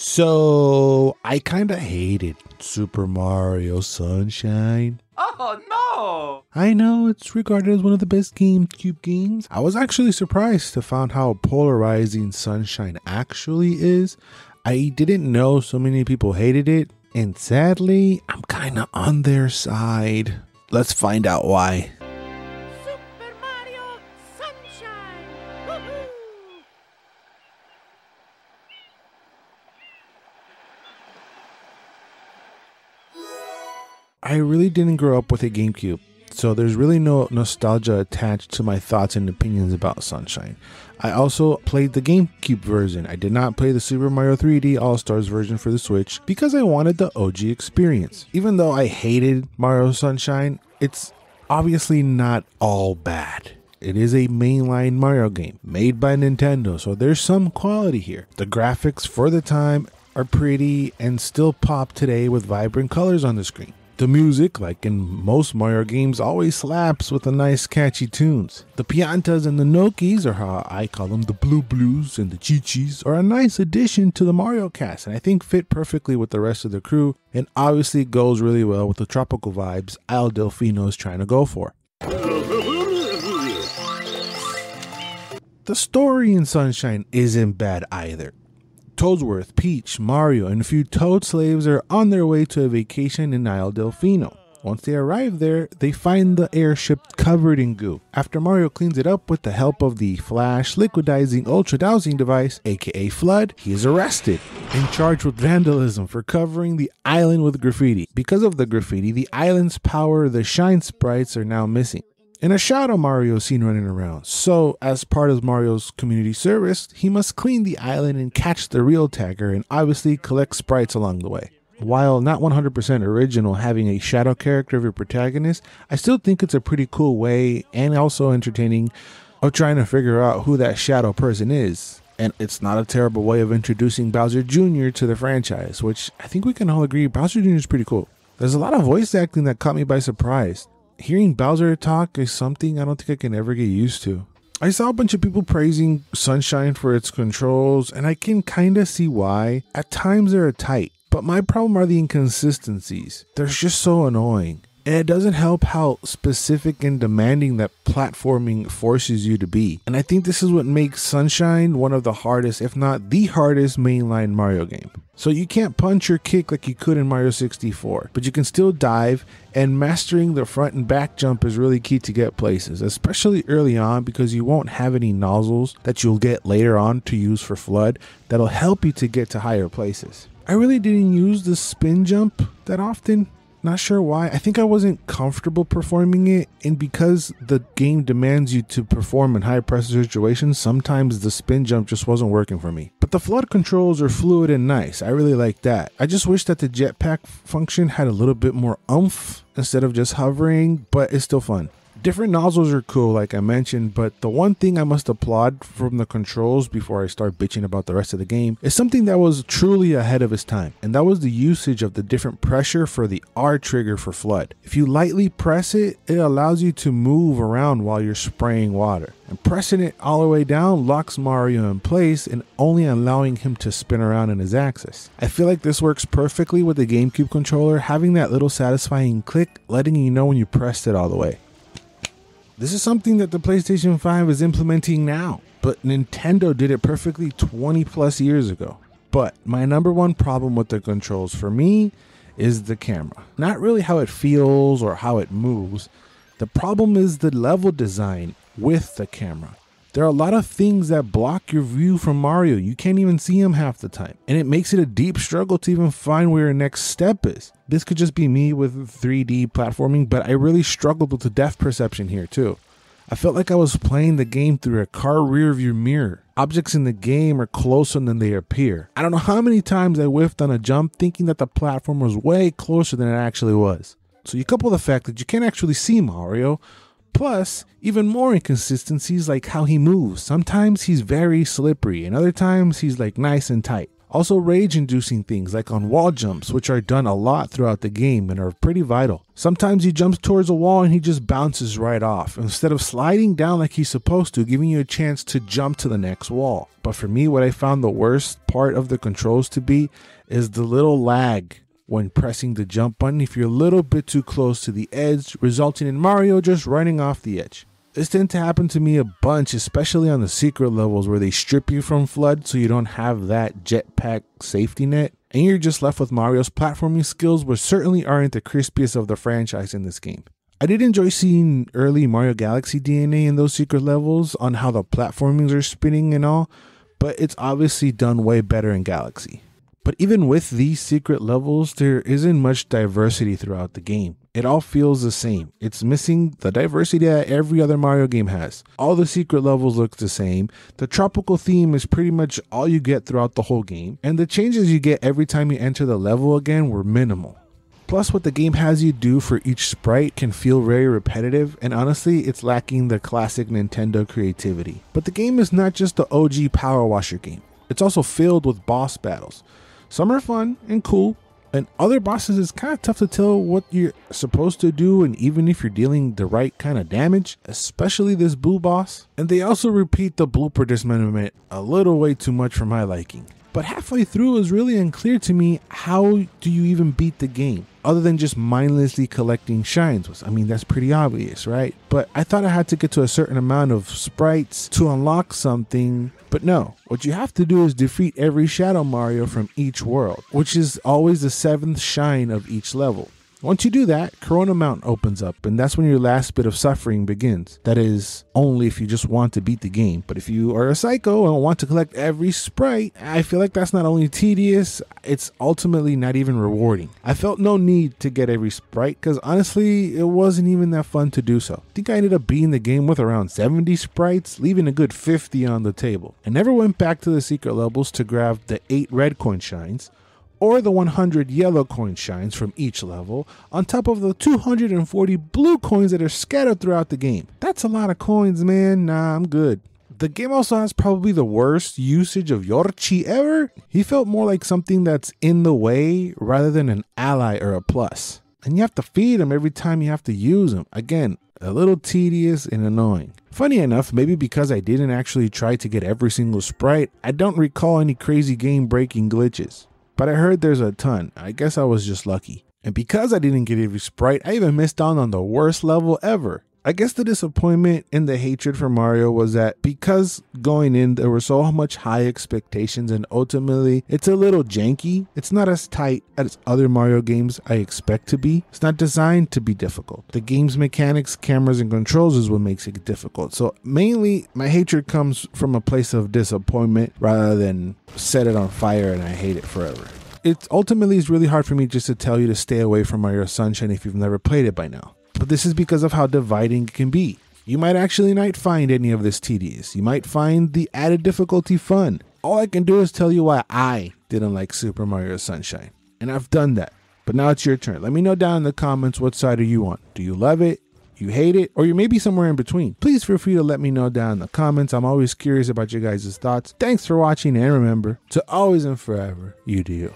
So I kind of hated Super Mario Sunshine. Oh no! I know it's regarded as one of the best GameCube games. I was actually surprised to find how polarizing Sunshine actually is. I didn't know so many people hated it, and sadly, I'm kind of on their side. Let's find out why. Super Mario Sunshine! Woohoo! I really didn't grow up with a GameCube, so there's really no nostalgia attached to my thoughts and opinions about Sunshine. I also played the GameCube version. I did not play the Super Mario 3D All-Stars version for the Switch because I wanted the OG experience. Even though I hated Mario Sunshine, it's obviously not all bad. It is a mainline Mario game made by Nintendo, so there's some quality here. The graphics for the time are pretty and still pop today with vibrant colors on the screen. The music, like in most Mario games, always slaps with a nice catchy tunes. The Piantas and the Nokis, or how I call them, the Blue Blues and the Chi-Chis, are a nice addition to the Mario cast and I think fit perfectly with the rest of the crew, and obviously goes really well with the tropical vibes Isle Delfino is trying to go for. The story in Sunshine isn't bad either. Toadsworth, Peach, Mario, and a few Toad slaves are on their way to a vacation in Isle Delfino. Once they arrive there, they find the airship covered in goo. After Mario cleans it up with the help of the Flash liquidizing ultra dowsing device, aka Flood, he is arrested and charged with vandalism for covering the island with graffiti. Because of the graffiti, the island's power, the shine sprites, are now missing. And a Shadow Mario is seen running around, so as part of Mario's community service, he must clean the island and catch the real tagger and obviously collect sprites along the way. While not 100% original having a shadow character of your protagonist, I still think it's a pretty cool way and also entertaining of trying to figure out who that shadow person is. And it's not a terrible way of introducing Bowser Jr. to the franchise, which I think we can all agree Bowser Jr. is pretty cool. There's a lot of voice acting that caught me by surprise. Hearing Bowser talk is something I don't think I can ever get used to. I saw a bunch of people praising Sunshine for its controls, and I can kinda see why. At times they're tight, but my problem are the inconsistencies. They're just so annoying. And it doesn't help how specific and demanding that platforming forces you to be. And I think this is what makes Sunshine one of the hardest, if not the hardest, mainline Mario game. So you can't punch or kick like you could in Mario 64, but you can still dive, and mastering the front and back jump is really key to get places, especially early on because you won't have any nozzles that you'll get later on to use for Flood that'll help you to get to higher places. I really didn't use the spin jump that often. Not sure why. I think I wasn't comfortable performing it, and because the game demands you to perform in high pressure situations, sometimes the spin jump just wasn't working for me. But the Flood controls are fluid and nice. I really like that. I just wish that the jetpack function had a little bit more oomph instead of just hovering, but it's still fun. Different nozzles are cool, like I mentioned, but the one thing I must applaud from the controls before I start bitching about the rest of the game is something that was truly ahead of its time, and that was the usage of the different pressure for the R trigger for Flood. If you lightly press it, it allows you to move around while you're spraying water, and pressing it all the way down locks Mario in place and only allowing him to spin around in his axis. I feel like this works perfectly with the GameCube controller, having that little satisfying click letting you know when you pressed it all the way. This is something that the PlayStation 5 is implementing now, but Nintendo did it perfectly 20 plus years ago. But my number one problem with the controls for me is the camera. Not really how it feels or how it moves. The problem is the level design with the camera. There are a lot of things that block your view from Mario. You can't even see him half the time. And it makes it a deep struggle to even find where your next step is. This could just be me with 3D platforming, but I really struggled with the depth perception here too. I felt like I was playing the game through a car rear view mirror. Objects in the game are closer than they appear. I don't know how many times I whiffed on a jump thinking that the platform was way closer than it actually was. So you couple the fact that you can't actually see Mario, plus even more inconsistencies like how he moves. Sometimes he's very slippery and other times he's like nice and tight. Also rage-inducing things like on wall jumps, which are done a lot throughout the game and are pretty vital. Sometimes he jumps towards a wall and he just bounces right off, instead of sliding down like he's supposed to, giving you a chance to jump to the next wall. But for me, what I found the worst part of the controls to be is the little lag when pressing the jump button if you're a little bit too close to the edge, resulting in Mario just running off the edge. This tends to happen to me a bunch, especially on the secret levels where they strip you from FLUDD so you don't have that jetpack safety net, and you're just left with Mario's platforming skills, which certainly aren't the crispiest of the franchise in this game. I did enjoy seeing early Mario Galaxy DNA in those secret levels on how the platformings are spinning and all, but it's obviously done way better in Galaxy. But even with these secret levels, there isn't much diversity throughout the game. It all feels the same. It's missing the diversity that every other Mario game has. All the secret levels look the same. The tropical theme is pretty much all you get throughout the whole game. And the changes you get every time you enter the level again were minimal. Plus, what the game has you do for each sprite can feel very repetitive, and honestly, it's lacking the classic Nintendo creativity. But the game is not just the OG Power Washer game. It's also filled with boss battles. Some are fun and cool, and other bosses it's kind of tough to tell what you're supposed to do, and even if you're dealing the right kind of damage, especially this blue boss. And they also repeat the blooper dismemberment a little way too much for my liking. But halfway through, it was really unclear to me, how do you even beat the game? Other than just mindlessly collecting shines. I mean, that's pretty obvious, right? But I thought I had to get to a certain amount of sprites to unlock something. But no, what you have to do is defeat every Shadow Mario from each world, which is always the 7th shine of each level. Once you do that, Corona Mountain opens up, and that's when your last bit of suffering begins. That is, only if you just want to beat the game. But if you are a psycho and want to collect every sprite, I feel like that's not only tedious, it's ultimately not even rewarding. I felt no need to get every sprite, because honestly, it wasn't even that fun to do so. I think I ended up beating the game with around 70 sprites, leaving a good 50 on the table. I never went back to the secret levels to grab the 8 red coin shines, or the 100 yellow coin shines from each level, on top of the 240 blue coins that are scattered throughout the game. That's a lot of coins, man. Nah, I'm good. The game also has probably the worst usage of Yorchi ever. He felt more like something that's in the way rather than an ally or a plus. And you have to feed him every time you have to use him. Again, a little tedious and annoying. Funny enough, maybe because I didn't actually try to get every single sprite, I don't recall any crazy game-breaking glitches. But I heard there's a ton. I guess I was just lucky. And because I didn't get every sprite, I even missed out on the worst level ever. I guess the disappointment and the hatred for Mario was that because going in there were so much high expectations, and ultimately it's a little janky. It's not as tight as other Mario games I expect to be. It's not designed to be difficult. The game's mechanics, cameras, and controls is what makes it difficult. So mainly my hatred comes from a place of disappointment rather than set it on fire and I hate it forever. It ultimately is really hard for me just to tell you to stay away from Mario Sunshine if you've never played it by now. But this is because of how dividing it can be. You might actually not find any of this tedious. You might find the added difficulty fun. All I can do is tell you why I didn't like Super Mario Sunshine. And I've done that. But now it's your turn. Let me know down in the comments what side are you on. Do you love it? You hate it? Or you may be somewhere in between. Please feel free to let me know down in the comments. I'm always curious about your guys' thoughts. Thanks for watching, and remember to always and forever, you do you.